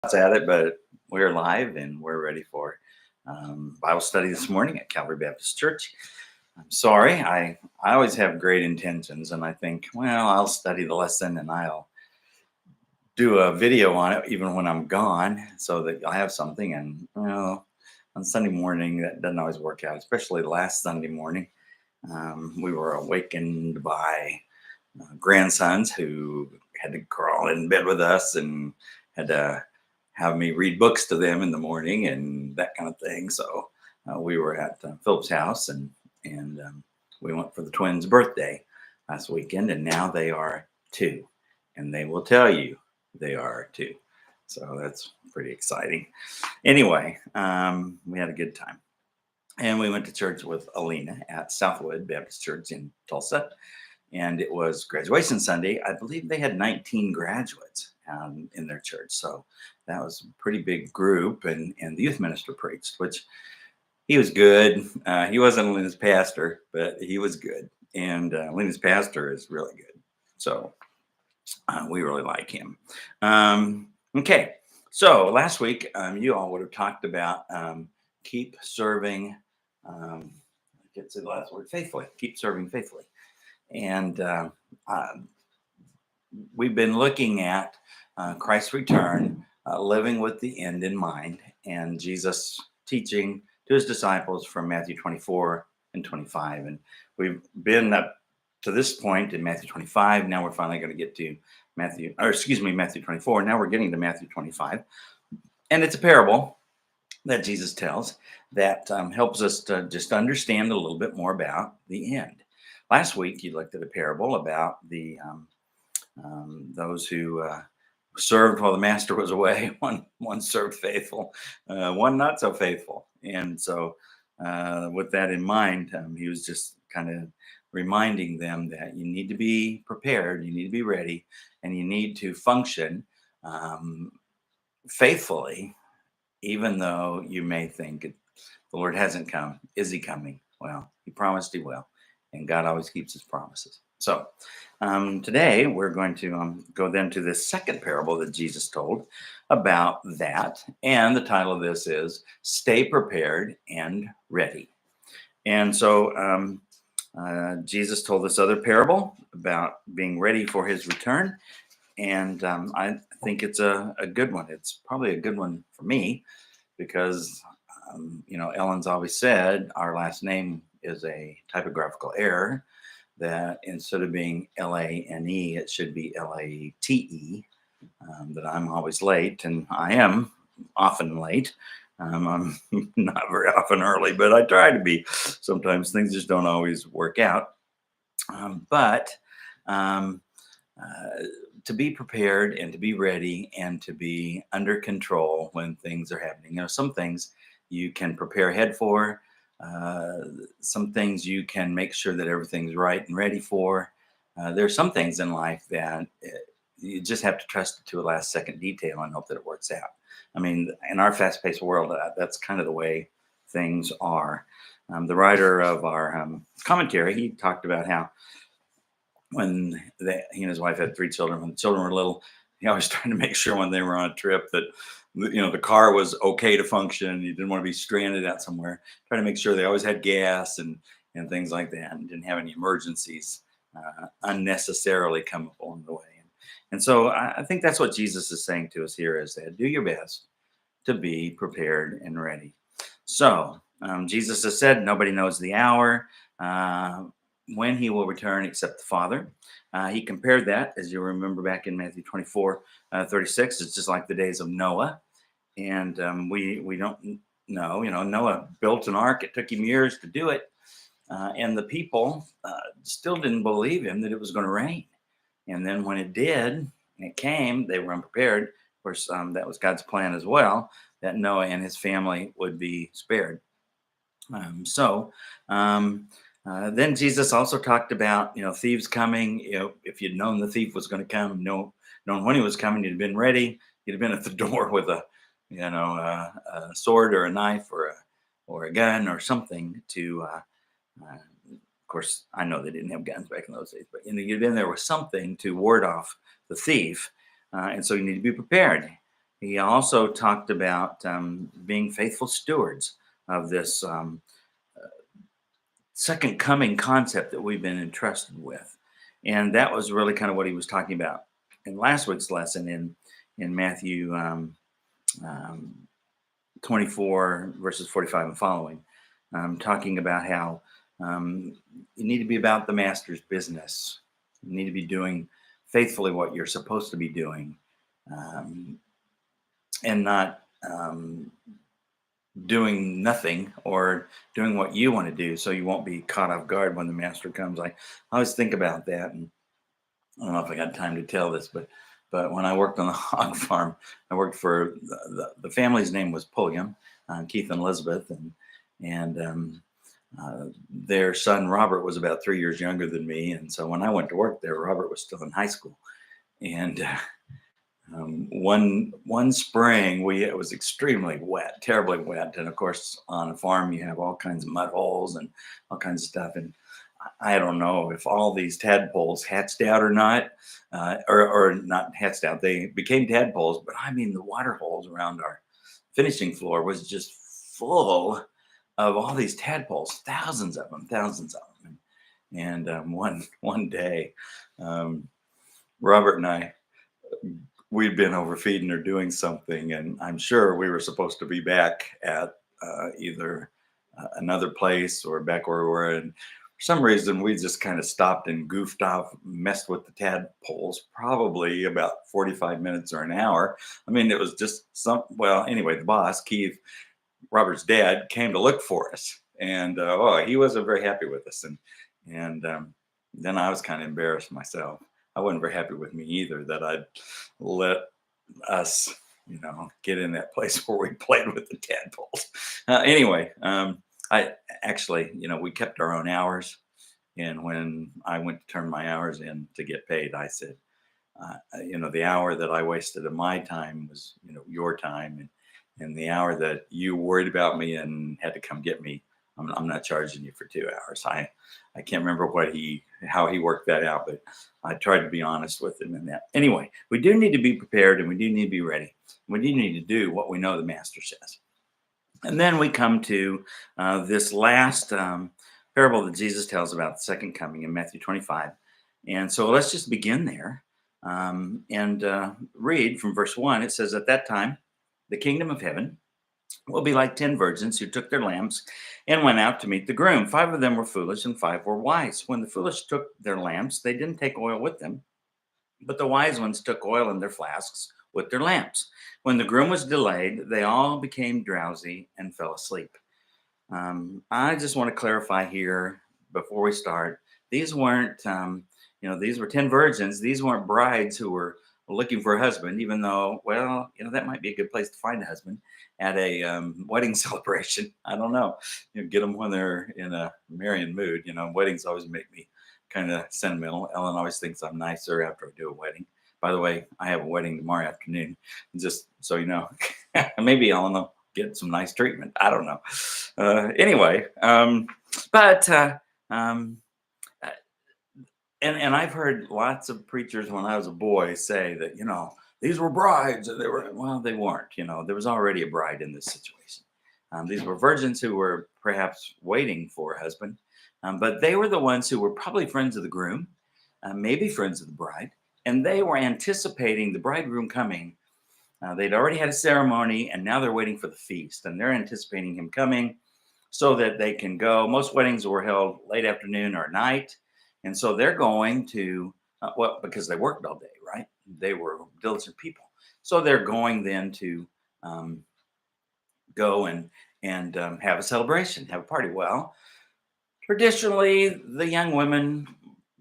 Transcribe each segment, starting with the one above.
At it, but we're live and we're ready for Bible study this morning at Calvary Baptist Church. I'm sorry, I always have great intentions, and I think, well, I'll study the lesson and I'll do a video on it even when I'm gone, so that I'll have something. And on Sunday morning, that doesn't always work out, especially last Sunday morning. We were awakened by grandsons who had to crawl in bed with us and had to have me read books to them in the morning and that kind of thing. So we were at Philip's house, and we went for the twins' birthday last weekend, and now they are two, and they will tell you they are two. So that's pretty exciting. Anyway, we had a good time. And we went to church with Alina at Southwood Baptist Church in Tulsa, and it was graduation Sunday. I believe they had 19 graduates in their church, so that was a pretty big group. And the youth minister preached, which he was good. He wasn't Lena's pastor, but he was good. And Lena's pastor is really good, so we really like him. Okay, so last week you all would have talked about keep serving. I can't say the last word. Faithfully, keep serving faithfully. And we've been looking at Christ's return, living with the end in mind, and Jesus teaching to his disciples from Matthew 24 and 25. And we've been up to this point in Matthew 25. Now we're finally going to get to Matthew 24. Now we're getting to Matthew 25. And it's a parable that Jesus tells that helps us to just understand a little bit more about the end. Last week, you looked at a parable about the those who served while the master was away. One served faithful, one not so faithful. And so, with that in mind, he was just kind of reminding them that you need to be prepared, you need to be ready, and you need to function faithfully, even though you may think the Lord hasn't come. Is he coming? Well, he promised he will. And God always keeps his promises. So today we're going to go then to the second parable that Jesus told about that. And the title of this is Stay Prepared and Ready. And so Jesus told this other parable about being ready for his return. And I think it's a good one. It's probably a good one for me because, Ellen's always said our last name is a typographical error, that instead of being Lane, it should be Late. That I'm always late, and I am often late. I'm not very often early, but I try to be. Sometimes things just don't always work out. But to be prepared and to be ready and to be under control when things are happening. Some things you can prepare ahead for. Some things you can make sure that everything's right and ready for. There are some things in life that you just have to trust to a last second detail and hope that it works out. I mean, in our fast-paced world, that's kind of the way things are. The writer of our commentary, he talked about how when he and his wife had 3 children, when the children were little, he always tried to make sure when they were on a trip that the car was okay to function. You didn't want to be stranded out somewhere. Try to make sure they always had gas and things like that, and didn't have any emergencies unnecessarily come up along the way. And so I think that's what Jesus is saying to us here, is that do your best to be prepared and ready. So Jesus has said nobody knows the hour when he will return except the Father. He compared that, as you remember back in Matthew 24, 36, it's just like the days of Noah. And we don't know, Noah built an ark. It took him years to do it. And the people still didn't believe him that it was going to rain. And then when it did, and it came, they were unprepared. Of course, that was God's plan as well, that Noah and his family would be spared. Then Jesus also talked about, thieves coming. If you'd known the thief was going to come, known when he was coming, you'd have been ready. You'd have been at the door with a sword or a knife or a gun or something to. Of course, I know they didn't have guns back in those days, but you'd been there with something to ward off the thief, and so you need to be prepared. He also talked about being faithful stewards of this second coming concept that we've been entrusted with. And that was really kind of what he was talking about in last week's lesson in Matthew um, 24, verses 45 and following, talking about how you need to be about the master's business. You need to be doing faithfully what you're supposed to be doing, um, and not doing nothing or doing what you want to do, so you won't be caught off guard when the master comes. I always think about that, and I don't know if I got time to tell this, but when I worked on the hog farm, I worked for the family's name was Pulliam, Keith and Elizabeth, and their son Robert was about 3 years younger than me, and so when I went to work there, Robert was still in high school, and one spring it was extremely wet, terribly wet, and of course on a farm you have all kinds of mud holes and all kinds of stuff. And I don't know if all these tadpoles hatched out or not, or not hatched out. They became tadpoles, but I mean the water holes around our finishing floor was just full of all these tadpoles, thousands of them. And one day, um, Robert and I, we'd been overfeeding or doing something, and I'm sure we were supposed to be back at either another place or back where we were. And for some reason, we just kind of stopped and goofed off, messed with the tadpoles, probably about 45 minutes or an hour. I mean, it was just well, anyway, the boss, Keith, Robert's dad, came to look for us. And he wasn't very happy with us. And then I was kind of embarrassed myself. I wasn't very happy with me either that I'd let us, get in that place where we played with the tadpoles. Anyway, I actually, we kept our own hours. And when I went to turn my hours in to get paid, I said, the hour that I wasted of my time was, your time. And the hour that you worried about me and had to come get me, I'm not charging you for 2 hours. I can't remember how he worked that out, but I tried to be honest with him in that. Anyway, we do need to be prepared, and we do need to be ready. We do need to do what we know the master says. And then we come to this last parable that Jesus tells about the second coming in Matthew 25. And so let's just begin there and read from verse 1. It says, "At that time, the kingdom of heaven will be like 10 virgins who took their lamps and went out to meet the groom. 5 of them were foolish and 5 were wise. When the foolish took their lamps, they didn't take oil with them, but the wise ones took oil in their flasks with their lamps. When the groom was delayed, they all became drowsy and fell asleep." I just want to clarify here before we start. These weren't, these were 10 virgins. These weren't brides who were looking for a husband, even though, well, that might be a good place to find a husband at a wedding celebration. I don't know. Get them when they're in a marrying mood. Weddings always make me kind of sentimental. Ellen always thinks I'm nicer after I do a wedding. By the way, I have a wedding tomorrow afternoon, just so you know. Maybe Ellen will get some nice treatment. I don't know. Anyway, but and I've heard lots of preachers when I was a boy say that, these were brides, and they weren't. There was already a bride in this situation. These were virgins who were perhaps waiting for a husband, but they were the ones who were probably friends of the groom, maybe friends of the bride, and they were anticipating the bridegroom coming. They'd already had a ceremony, and now they're waiting for the feast, and they're anticipating him coming so that they can go. Most weddings were held late afternoon or night, and so they're going to, because they worked all day, right? They were diligent people. So they're going then to go and have a celebration, have a party. Well, traditionally, the young women,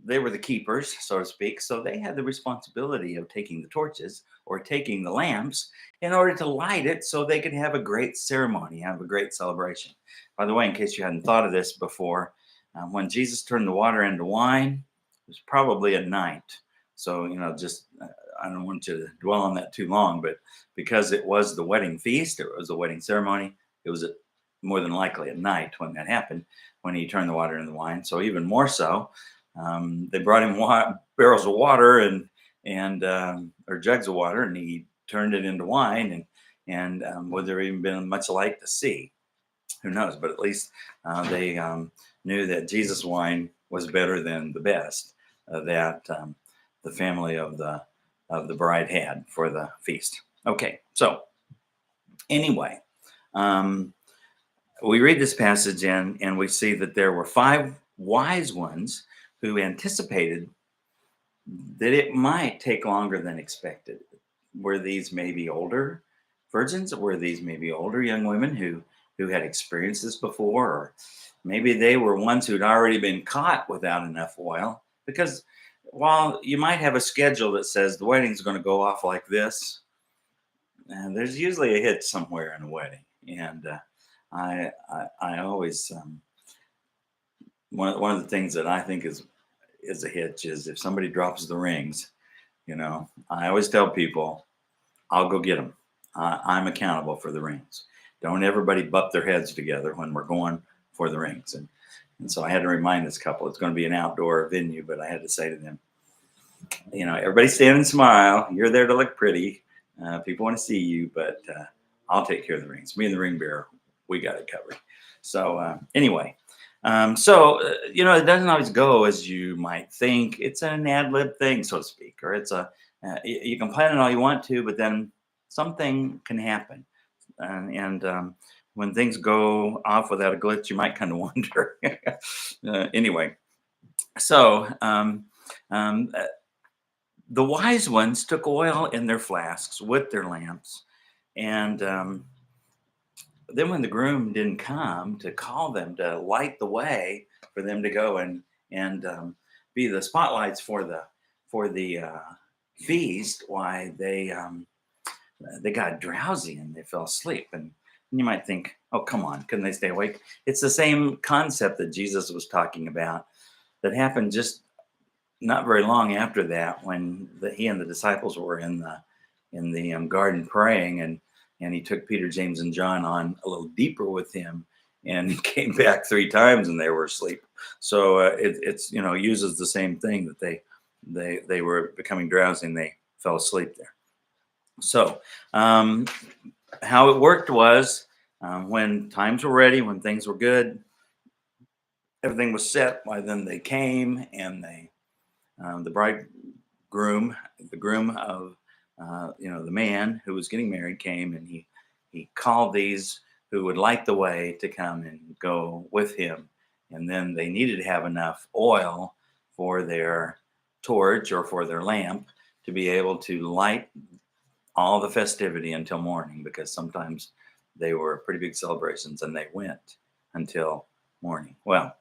they were the keepers, so to speak. So they had the responsibility of taking the torches or taking the lamps in order to light it so they could have a great ceremony, have a great celebration. By the way, in case you hadn't thought of this before, when Jesus turned the water into wine, it was probably at night. So, I don't want you to dwell on that too long, but because it was the wedding feast, it was the wedding ceremony, it was more than likely at night when that happened, when he turned the water into wine. So even more so, they brought him barrels of water and or jugs of water, and he turned it into wine, and would there even been much light to see? Who knows? But at least they knew that Jesus wine was better than the best that the family of the bride had for the feast. Okay, so anyway, um, we read this passage and we see that there were five wise ones who anticipated that it might take longer than expected. Were these maybe older virgins? Were these maybe older young women who had experienced this before? Or maybe they were ones who'd already been caught without enough oil. Because while you might have a schedule that says the wedding's going to go off like this, and there's usually a hitch somewhere in a wedding. And I always one of the things that I think is a hitch is if somebody drops the rings. I always tell people, I'll go get them. I'm accountable for the rings. Don't everybody butt their heads together when we're going for the rings. And so I had to remind this couple, it's going to be an outdoor venue, but I had to say to them, everybody stand and smile. You're there to look pretty. People want to see you, but I'll take care of the rings. Me and the ring bearer, we got it covered. So anyway, it doesn't always go as you might think. It's an ad lib thing, so to speak, or it's you can plan it all you want to, but then something can happen. And when things go off without a glitch, you might kind of wonder. Anyway, so the wise ones took oil in their flasks with their lamps. And then when the groom didn't come to call them to light the way for them to go and be the spotlights for the feast, why they got drowsy and they fell asleep. And you might think, oh, come on, couldn't they stay awake? It's the same concept that Jesus was talking about that happened just not very long after that, when he and the disciples were in the garden praying, and he took Peter, James, and John on a little deeper with him, and came back 3 times and they were asleep. So it's uses the same thing, that they were becoming drowsy and they fell asleep there. So how it worked was, when times were ready, when things were good, everything was set. By then they came, and the bridegroom, the groom of the man who was getting married, came, and he called these who would light the way to come and go with him. And then they needed to have enough oil for their torch or for their lamp to be able to light all the festivity until morning, because sometimes they were pretty big celebrations and they went until morning. Well,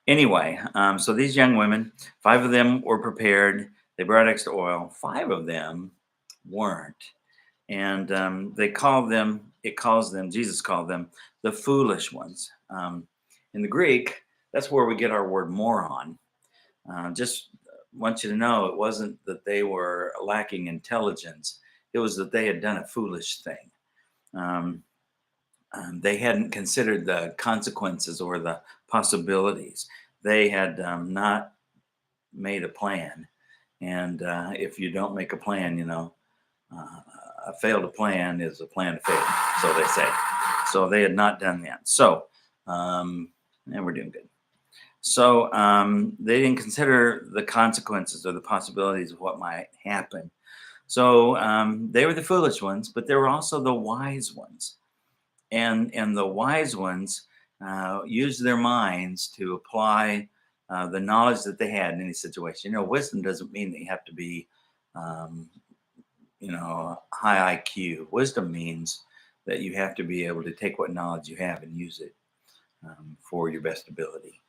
anyway, so these young women, 5 of them were prepared. They brought extra oil. 5 of them weren't. And Jesus called them the foolish ones. In the Greek, that's where we get our word moron. Just want you to know, it wasn't that they were lacking intelligence. It was that they had done a foolish thing. They hadn't considered the consequences or the possibilities. They had not made a plan. And if you don't make a plan, a failed plan is a plan to fail, so they say. So they had not done that. So, and we're doing good. So they didn't consider the consequences or the possibilities of what might happen. So they were the foolish ones, but there were also the wise ones. And the wise ones used their minds to apply the knowledge that they had in any situation. Wisdom doesn't mean that you have to be, high IQ. Wisdom means that you have to be able to take what knowledge you have and use it for your best ability,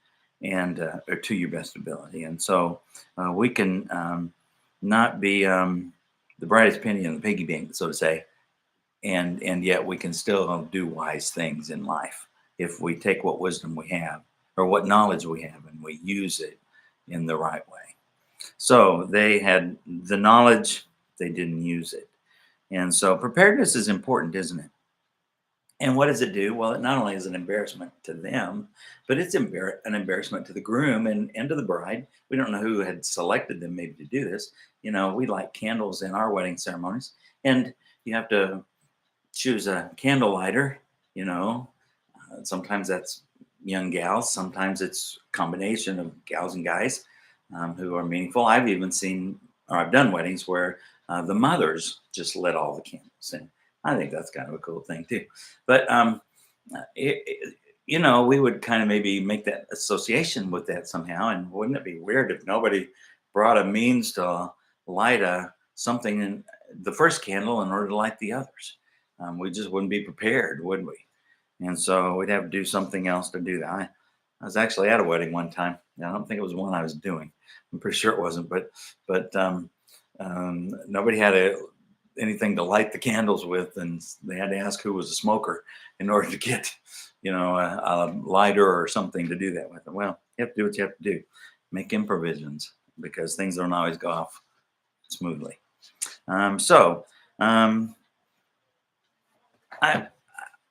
and or to your best ability. And so we can not be the brightest penny in the piggy bank, so to say, and yet we can still do wise things in life if we take what wisdom we have or what knowledge we have and we use it in the right way. So they had the knowledge, they didn't use it. And so preparedness is important, isn't it? And what does it do? Well, it not only is an embarrassment to them, but it's an embarrassment to the groom and to the bride. We don't know who had selected them maybe to do this. We light candles in our wedding ceremonies, And you have to choose a candle lighter, you know. Sometimes that's young gals, sometimes it's a combination of gals and guys who are meaningful. I've even seen, or I've done weddings where the mothers just lit all the candles. And I think that's kind of a cool thing too. But, we would kind of maybe make that association with that somehow. And wouldn't it be weird if nobody brought a means to light something in the first candle in order to light the others? We just wouldn't be prepared, would we? And so we'd have to do something else to do that. I was actually at a wedding one time. I don't think it was one I was doing. I'm pretty sure it wasn't, but nobody had anything to light the candles with, and they had to ask who was a smoker in order to get, a lighter or something to do that with. Well, you have to do what you have to do, make improvisions because things don't always go off smoothly. So I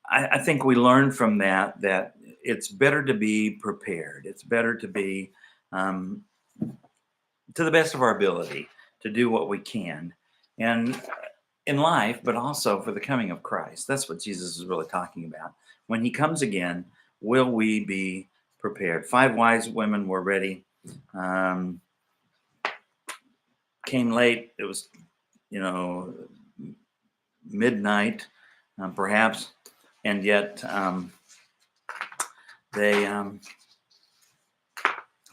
I think we learn from that it's better to be prepared. It's better to be um, to the best of our ability to do what we can, and in life, but also for the coming of Christ. That's what Jesus is really talking about. When He comes again, will we be prepared? 5 wise women were ready. Um, Came late. It was, you know, midnight, perhaps, and yet they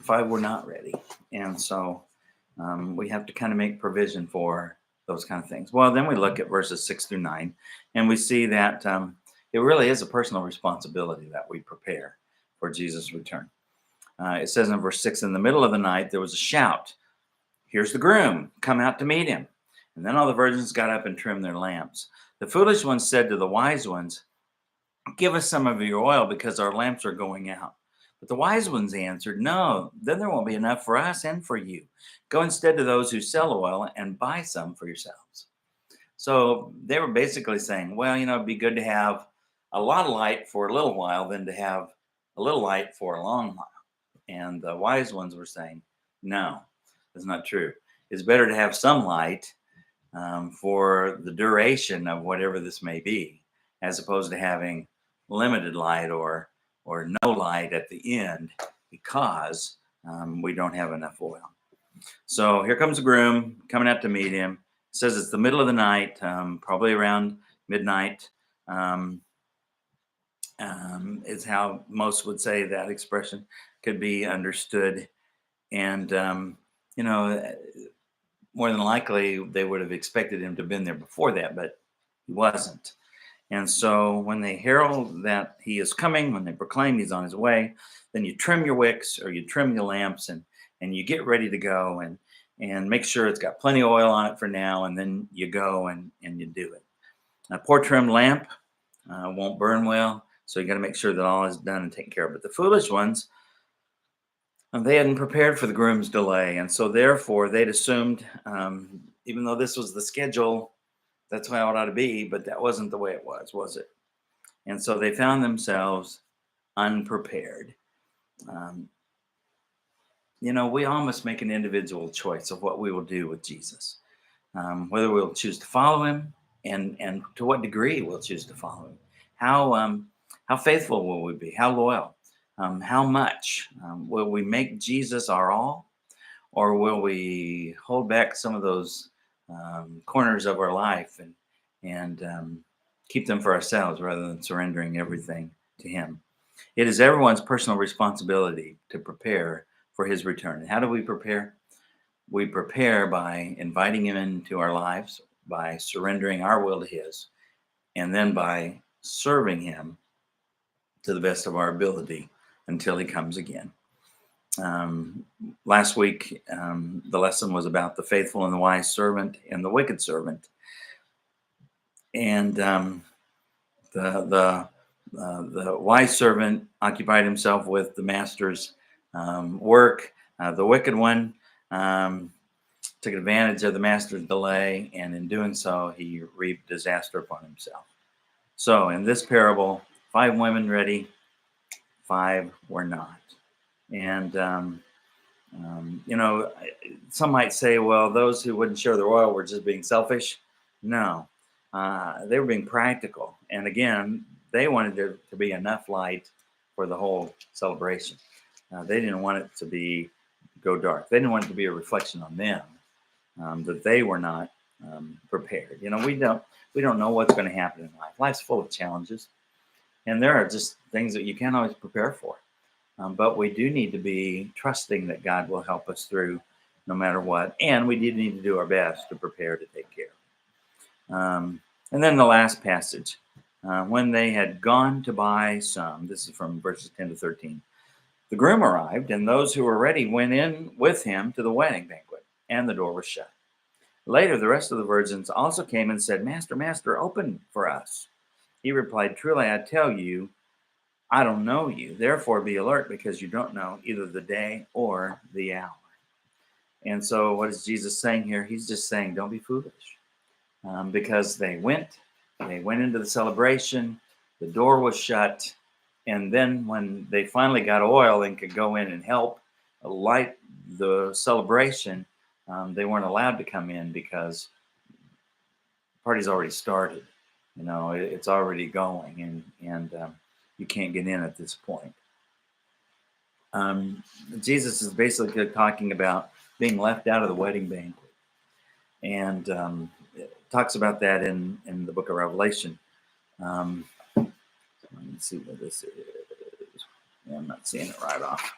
5 were not ready, and so we have to kind of make provision for those kind of things. Well, then we look at verses 6 through 9, and we see that it really is a personal responsibility that we prepare for Jesus' return. It says in verse 6, in the middle of the night, there was a shout, "Here's the groom, come out to meet him." And then all the virgins got up and trimmed their lamps. The foolish ones said to the wise ones, "Give us some of your oil because our lamps are going out." But the wise ones answered, "No, then there won't be enough for us and for you. Go instead to those who sell oil and buy some for yourselves." So they were basically saying, well, it'd be good to have a lot of light for a little while than to have a little light for a long while. And the wise ones were saying, no, that's not true. It's better to have some light for the duration of whatever this may be, as opposed to having limited light or no light at the end because we don't have enough oil. So here comes the groom coming out to meet him. It says it's the middle of the night, probably around midnight. Is how most would say that expression could be understood. And, more than likely they would have expected him to have been there before that, but he wasn't. And so when they herald that he is coming, when they proclaim he's on his way, then you trim your wicks or you trim your lamps and you get ready to go and make sure it's got plenty of oil on it for now. And then you go and you do it. A poor trimmed lamp won't burn well. So you got to make sure that all is done and taken care of. But the foolish ones, they hadn't prepared for the groom's delay. And so therefore they'd assumed, even though this was the schedule, that's how it ought to be, but that wasn't the way it was it? And so they found themselves unprepared. We all must make an individual choice of what we will do with Jesus, whether we'll choose to follow him and to what degree we'll choose to follow him. How faithful will we be? How loyal? How much? Will we make Jesus our all? Or will we hold back some of those corners of our life and keep them for ourselves rather than surrendering everything to him? It is everyone's personal responsibility to prepare for his return. And how do we prepare? We prepare by inviting him into our lives, by surrendering our will to his, and then by serving him to the best of our ability until he comes again. Last week, the lesson was about the faithful and the wise servant and the wicked servant. And the wise servant occupied himself with the master's work. The wicked one took advantage of the master's delay, and in doing so, he reaped disaster upon himself. So in this parable, 5 women ready, 5 were not. And, some might say, well, those who wouldn't share their oil were just being selfish. No, They were being practical. And again, they wanted there to be enough light for the whole celebration. They didn't want it to go dark. They didn't want it to be a reflection on them, that they were not prepared. We don't know what's going to happen in life. Life's full of challenges, and there are just things that you can't always prepare for. But we do need to be trusting that God will help us through no matter what. And we do need to do our best to prepare to take care. And then the last passage, when they had gone to buy some, this is from verses 10 to 13. The groom arrived, and those who were ready went in with him to the wedding banquet, and the door was shut. Later, the rest of the virgins also came and said, Master, Master, open for us. He replied, Truly, I tell you, I don't know you. Therefore, be alert, because you don't know either the day or the hour. And so what is Jesus saying here? He's just saying, don't be foolish. Because they went into the celebration, the door was shut, and then when they finally got oil and could go in and help light the celebration, they weren't allowed to come in because the party's already started. It's already going, and you can't get in at this point. Jesus is basically talking about being left out of the wedding banquet, and talks about that in the book of Revelation. Let me see what this is. Yeah, I'm not seeing it right off.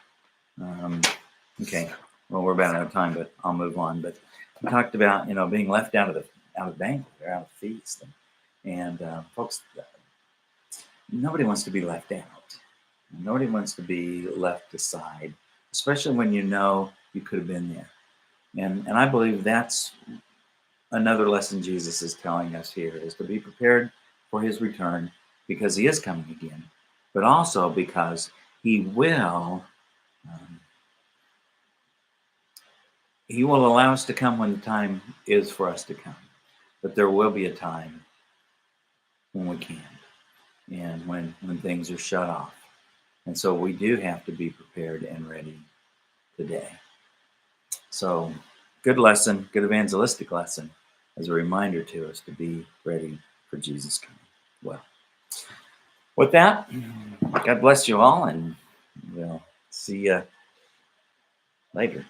Okay, well, we're about out of time, but I'll move on. But we talked about being left out of the banquet or out of the feast, and folks, nobody wants to be left out. Nobody wants to be left aside, especially when you could have been there. And I believe that's another lesson Jesus is telling us here, is to be prepared for his return, because he is coming again, but also because he will allow us to come when the time is for us to come. But there will be a time when we can't, and when things are shut off. And so we do have to be prepared and ready today. So good lesson, good evangelistic lesson, as a reminder to us to be ready for Jesus coming. Well, with that, God bless you all, and we'll see you later.